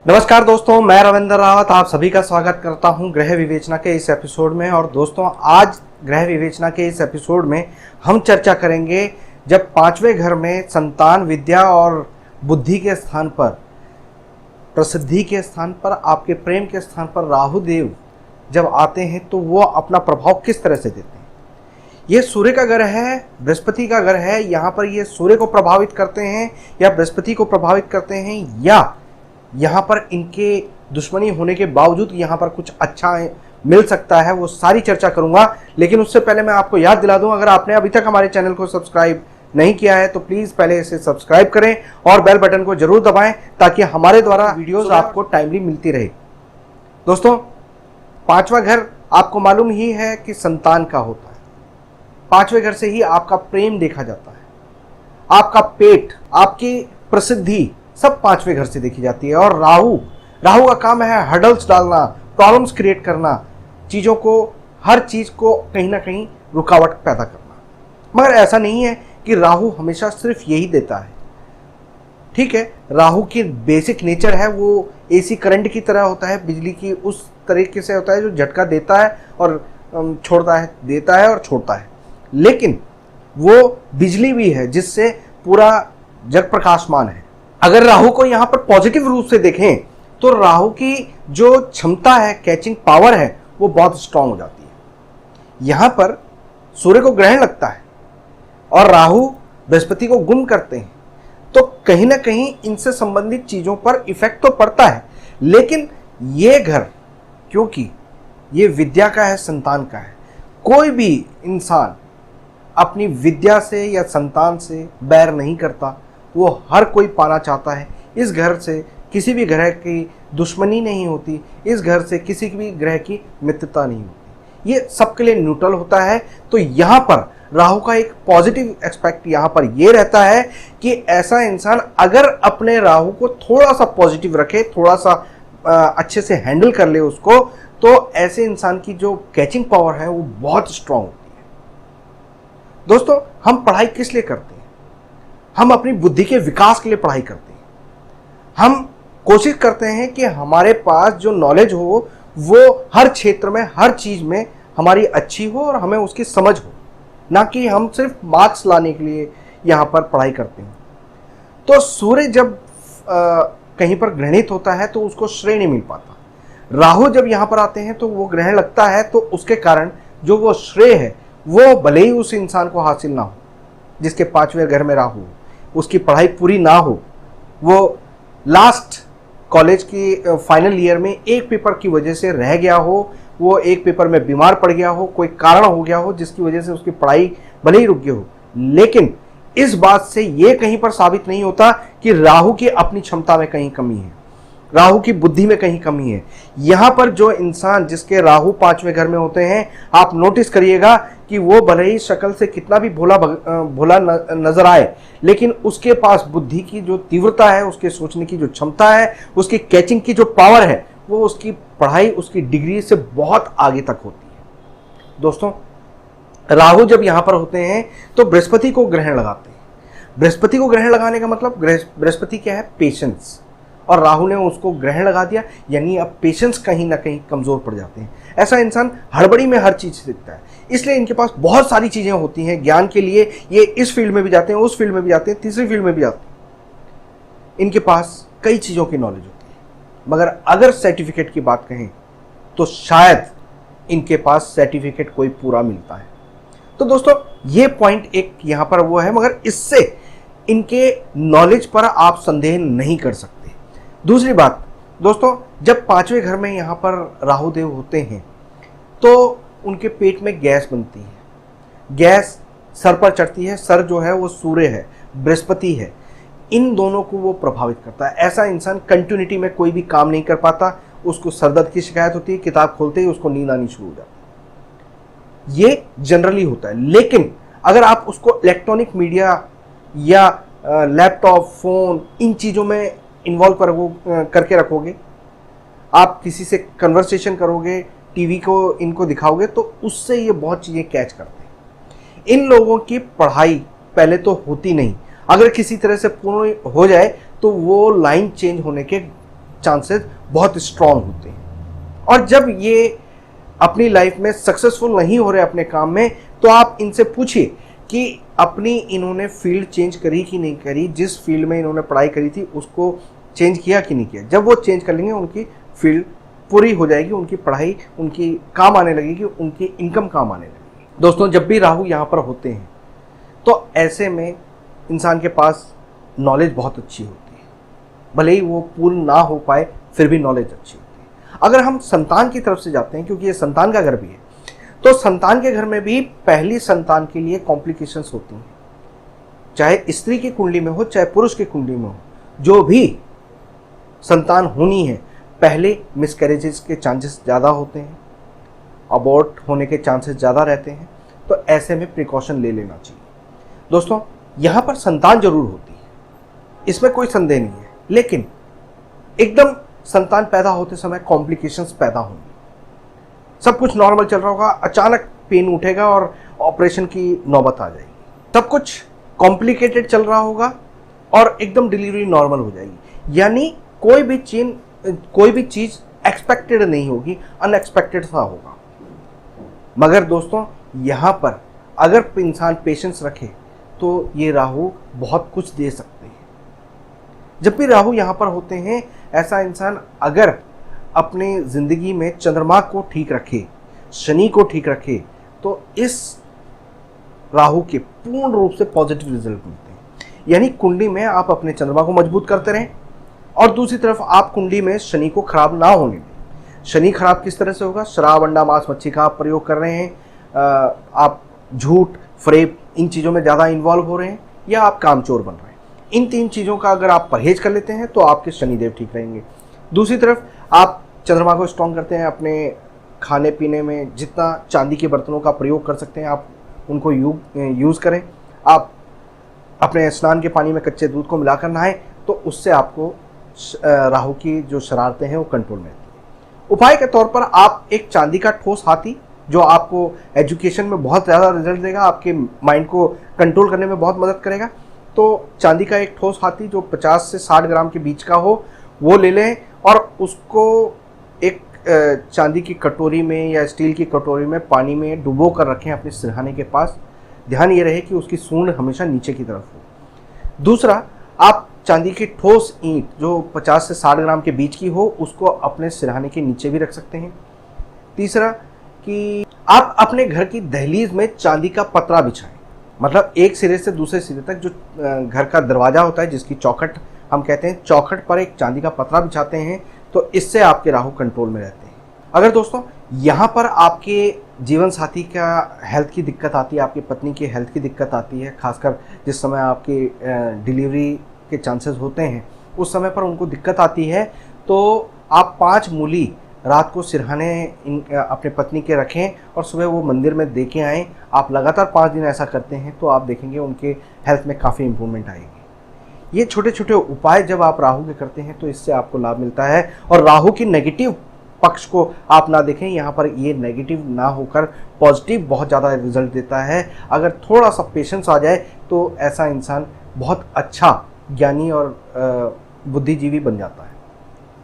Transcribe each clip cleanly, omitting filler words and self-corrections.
नमस्कार दोस्तों, मैं रविंद्र रावत आप सभी का स्वागत करता हूं ग्रह विवेचना के इस एपिसोड में। और दोस्तों, आज ग्रह विवेचना के इस एपिसोड में हम चर्चा करेंगे जब पांचवें घर में संतान, विद्या और बुद्धि के स्थान पर, प्रसिद्धि के स्थान पर, आपके प्रेम के स्थान पर राहु देव जब आते हैं तो वो अपना प्रभाव किस तरह से देते हैं। ये सूर्य का घर है, बृहस्पति का घर है। यहाँ पर ये सूर्य को प्रभावित करते हैं या बृहस्पति को प्रभावित करते हैं, या यहाँ पर इनके दुश्मनी होने के बावजूद यहाँ पर कुछ अच्छा मिल सकता है, वो सारी चर्चा करूंगा। लेकिन उससे पहले मैं आपको याद दिला दूं, अगर आपने अभी तक हमारे चैनल को सब्सक्राइब नहीं किया है तो प्लीज पहले इसे सब्सक्राइब करें और बेल बटन को जरूर दबाएं ताकि हमारे द्वारा वीडियोस आपको टाइमली मिलती रहे। दोस्तों, पांचवा घर आपको मालूम ही है कि संतान का होता है। पांचवें घर से ही आपका प्रेम देखा जाता है, आपका पेट, आपकी प्रसिद्धि सब पांचवें घर से देखी जाती है। और राहु का काम है हर्डल्स डालना, प्रॉब्लम्स क्रिएट करना, चीज़ों को, हर चीज़ को कहीं ना कहीं रुकावट पैदा करना। मगर ऐसा नहीं है कि राहु हमेशा सिर्फ यही देता है। ठीक है, राहु की बेसिक नेचर है वो एसी करंट की तरह होता है, बिजली की उस तरीके से होता है जो झटका देता है और छोड़ता है, देता है और छोड़ता है। लेकिन वो बिजली भी है जिससे पूरा जग प्रकाशमान है। अगर राहु को यहाँ पर पॉजिटिव रूप से देखें तो राहु की जो क्षमता है, कैचिंग पावर है, वो बहुत स्ट्रांग हो जाती है। यहाँ पर सूर्य को ग्रहण लगता है और राहु बृहस्पति को गुम करते हैं, तो कहीं ना कहीं इनसे संबंधित चीजों पर इफेक्ट तो पड़ता है। लेकिन ये घर, क्योंकि ये विद्या का है, संतान का है, कोई भी इंसान अपनी विद्या से या संतान से बैर नहीं करता, वो हर कोई पाना चाहता है। इस घर से किसी भी ग्रह की दुश्मनी नहीं होती, इस घर से किसी भी ग्रह की मित्रता नहीं होती, ये सबके लिए न्यूट्रल होता है। तो यहाँ पर राहु का एक पॉजिटिव एस्पेक्ट यहाँ पर ये रहता है कि ऐसा इंसान अगर अपने राहु को थोड़ा सा पॉजिटिव रखे, थोड़ा सा अच्छे से हैंडल कर ले उसको, तो ऐसे इंसान की जो कैचिंग पावर है वो बहुत स्ट्रांग होती है। दोस्तों, हम पढ़ाई किस लिए करते हैं? हम अपनी बुद्धि के विकास के लिए पढ़ाई करते हैं। हम कोशिश करते हैं कि हमारे पास जो नॉलेज हो वो हर क्षेत्र में, हर चीज में हमारी अच्छी हो और हमें उसकी समझ हो, ना कि हम सिर्फ मार्क्स लाने के लिए यहाँ पर पढ़ाई करते हैं। तो सूर्य जब कहीं पर ग्रहणित होता है तो उसको श्रेय नहीं मिल पाता। राहु जब यहाँ पर आते हैं तो वो ग्रहण लगता है, तो उसके कारण जो वो श्रेय है वो भले ही उस इंसान को हासिल ना हो जिसके पांचवें घर में राहु हो, उसकी पढ़ाई पूरी ना हो, वो लास्ट कॉलेज की फाइनल ईयर में एक पेपर की वजह से रह गया हो, वो एक पेपर में बीमार पड़ गया हो, कोई कारण हो गया हो जिसकी वजह से उसकी पढ़ाई भले ही रुक गई हो, लेकिन इस बात से ये कहीं पर साबित नहीं होता कि राहु की अपनी क्षमता में कहीं कमी है, राहु की बुद्धि में कहीं कमी है। यहाँ पर जो इंसान जिसके राहु पांचवें घर में होते हैं, आप नोटिस करिएगा कि वो भले ही शक्ल से कितना भी भोला नजर आए, लेकिन उसके पास बुद्धि की जो तीव्रता है, उसके सोचने की जो क्षमता है, उसकी कैचिंग की जो पावर है, वो उसकी पढ़ाई, उसकी डिग्री से बहुत आगे तक होती है। दोस्तों, राहु जब यहाँ पर होते हैं तो बृहस्पति को ग्रहण लगाते हैं। बृहस्पति को ग्रहण लगाने का मतलब, बृहस्पति क्या है? पेशेंस। और राहु ने उसको ग्रहण लगा दिया, यानी अब पेशेंस कहीं ना कहीं कमजोर पड़ जाते हैं। ऐसा इंसान हड़बड़ी में हर चीज सीखता है, इसलिए इनके पास बहुत सारी चीजें होती हैं ज्ञान के लिए। ये इस फील्ड में भी जाते हैं, उस फील्ड में भी जाते हैं, तीसरी फील्ड में भी जाते हैं। इनके पास कई चीजों की नॉलेज होती है। मगर अगर सर्टिफिकेट की बात कहें तो शायद इनके पास सर्टिफिकेट कोई पूरा मिलता है। तो दोस्तों, ये पॉइंट एक यहां पर वो है, मगर इससे इनके नॉलेज पर आप संदेह नहीं कर सकते। दूसरी बात दोस्तों, जब पांचवें घर में यहाँ पर राहु देव होते हैं तो उनके पेट में गैस बनती है, गैस सर पर चढ़ती है। सर जो है वो सूर्य है, बृहस्पति है, इन दोनों को वो प्रभावित करता है। ऐसा इंसान कंटिन्यूटी में कोई भी काम नहीं कर पाता, उसको सरदर्द की शिकायत होती है, किताब खोलते ही उसको नींद आनी शुरू हो जाती है। ये जनरली होता है। लेकिन अगर आप उसको इलेक्ट्रॉनिक मीडिया या लैपटॉप, फोन, इन चीज़ों में इन्वॉल्व करके रखोगे, आप किसी से कन्वर्सेशन करोगे, टीवी को इनको दिखाओगे, तो उससे ये बहुत चीज़ें कैच करते हैं। इन लोगों की पढ़ाई पहले तो होती नहीं, अगर किसी तरह से पूर्ण हो जाए तो वो लाइन चेंज होने के चांसेस बहुत स्ट्रांग होते हैं। और जब ये अपनी लाइफ में सक्सेसफुल नहीं हो रहे अपने काम में, तो आप इनसे पूछिए कि अपनी इन्होंने फील्ड चेंज करी कि नहीं करी, जिस फील्ड में इन्होंने पढ़ाई करी थी उसको चेंज किया कि नहीं किया। जब वो चेंज कर लेंगे उनकी फील्ड पूरी हो जाएगी, उनकी पढ़ाई उनकी काम आने लगेगी, उनकी इनकम काम आने लगेगी। दोस्तों, जब भी राहु यहाँ पर होते हैं तो ऐसे में इंसान के पास नॉलेज बहुत अच्छी होती है, भले ही वो पूर्ण ना हो पाए फिर भी नॉलेज अच्छी होती है। अगर हम संतान की तरफ से जाते हैं, क्योंकि ये संतान का घर भी है, तो संतान के घर में भी पहली संतान के लिए कॉम्प्लिकेशंस होती हैं, चाहे स्त्री की कुंडली में हो चाहे पुरुष की कुंडली में हो। जो भी संतान होनी है, पहले मिसकैरेजेस के चांसेस ज़्यादा होते हैं, अबॉर्ट होने के चांसेस ज़्यादा रहते हैं, तो ऐसे में प्रिकॉशन ले लेना चाहिए। दोस्तों, यहाँ पर संतान जरूर होती है, इसमें कोई संदेह नहीं है, लेकिन एकदम संतान पैदा होते समय कॉम्प्लिकेशंस पैदा होंगी। सब कुछ नॉर्मल चल रहा होगा, अचानक पेन उठेगा और ऑपरेशन की नौबत आ जाएगी। सब कुछ कॉम्प्लिकेटेड चल रहा होगा और एकदम डिलीवरी नॉर्मल हो जाएगी। यानी कोई भी चीज़ एक्सपेक्टेड नहीं होगी, अनएक्सपेक्टेड सा होगा। मगर दोस्तों, यहाँ पर अगर इंसान पेशेंस रखे तो ये राहु बहुत कुछ दे सकते हैं। जब भी राहु यहाँ पर होते हैं, ऐसा इंसान अगर अपने ज़िंदगी में चंद्रमा को ठीक रखे, शनि को ठीक रखे, तो इस राहु के पूर्ण रूप से पॉजिटिव रिजल्ट मिलते हैं। यानी कुंडली में आप अपने चंद्रमा को मजबूत करते रहें और दूसरी तरफ आप कुंडली में शनि को खराब ना होने दें। शनि खराब किस तरह से होगा? शराब, अंडा, मांस, मच्छी का आप प्रयोग कर रहे हैं, आप झूठ, फरेब, इन चीज़ों में ज़्यादा इन्वॉल्व हो रहे हैं, या आप कामचोर बन रहे हैं। इन 3 चीज़ों का अगर आप परहेज कर लेते हैं तो आपके शनिदेव ठीक रहेंगे। दूसरी तरफ आप चंद्रमा को स्ट्रॉन्ग करते हैं, अपने खाने पीने में जितना चांदी के बर्तनों का प्रयोग कर सकते हैं आप उनको यूज़ करें। आप अपने स्नान के पानी में कच्चे दूध को मिलाकर नहाएं, तो उससे आपको राहु की जो शरारतें हैं वो कंट्रोल में रहती हैं। उपाय के तौर पर आप एक चांदी का ठोस हाथी, जो आपको एजुकेशन में बहुत ज़्यादा रिजल्ट देगा, आपके माइंड को कंट्रोल करने में बहुत मदद करेगा, तो चांदी का एक ठोस हाथी जो 50 से 60 ग्राम के बीच का हो, वो ले लें और उसको एक चांदी की कटोरी में या स्टील की कटोरी में पानी में डुबो कर रखें अपने सिरहाने के पास। ध्यान ये रहे कि उसकी सूंड हमेशा नीचे की तरफ हो। दूसरा, आप चांदी की ठोस ईंट जो 50 से 60 ग्राम के बीच की हो, उसको अपने सिरहाने के नीचे भी रख सकते हैं। तीसरा, कि आप अपने घर की दहलीज में चांदी का पतरा बिछाएं, मतलब एक सिरे से दूसरे सिरे तक जो घर का दरवाजा होता है, जिसकी चौखट हम कहते हैं, चौखट पर एक चांदी का पतरा बिछाते हैं, तो इससे आपके राहु कंट्रोल में रहते हैं। अगर दोस्तों यहाँ पर आपके जीवन साथी का हेल्थ की दिक्कत आती है, आपकी पत्नी की हेल्थ की दिक्कत आती है, खासकर जिस समय आपकी डिलीवरी के चांसेस होते हैं, उस समय पर उनको दिक्कत आती है, तो आप 5 मूली रात को सिरहाने अपने पत्नी के रखें और सुबह वो मंदिर में दे के आएँ। आप लगातार 5 दिन ऐसा करते हैं तो आप देखेंगे उनके हेल्थ में काफ़ी इम्प्रूवमेंट आएगी। ये छोटे छोटे उपाय जब आप राहु के करते हैं तो इससे आपको लाभ मिलता है। और राहु की नेगेटिव पक्ष को आप ना देखें, यहाँ पर ये नेगेटिव ना होकर पॉजिटिव बहुत ज़्यादा रिजल्ट देता है। अगर थोड़ा सा पेशेंस आ जाए तो ऐसा इंसान बहुत अच्छा ज्ञानी और बुद्धिजीवी बन जाता है।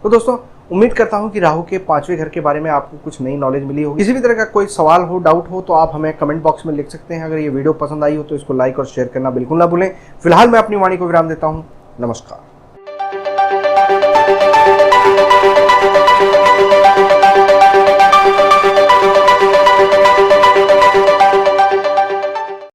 तो दोस्तों, उम्मीद करता हूं कि राहु के 5वें घर के बारे में आपको कुछ नई नॉलेज मिली होगी। किसी भी तरह का कोई सवाल हो, डाउट हो, तो आप हमें कमेंट बॉक्स में लिख सकते हैं। अगर ये वीडियो पसंद आई हो तो इसको लाइक और शेयर करना बिल्कुल ना भूलें। फिलहाल मैं अपनी वाणी को विराम देता हूं। नमस्कार।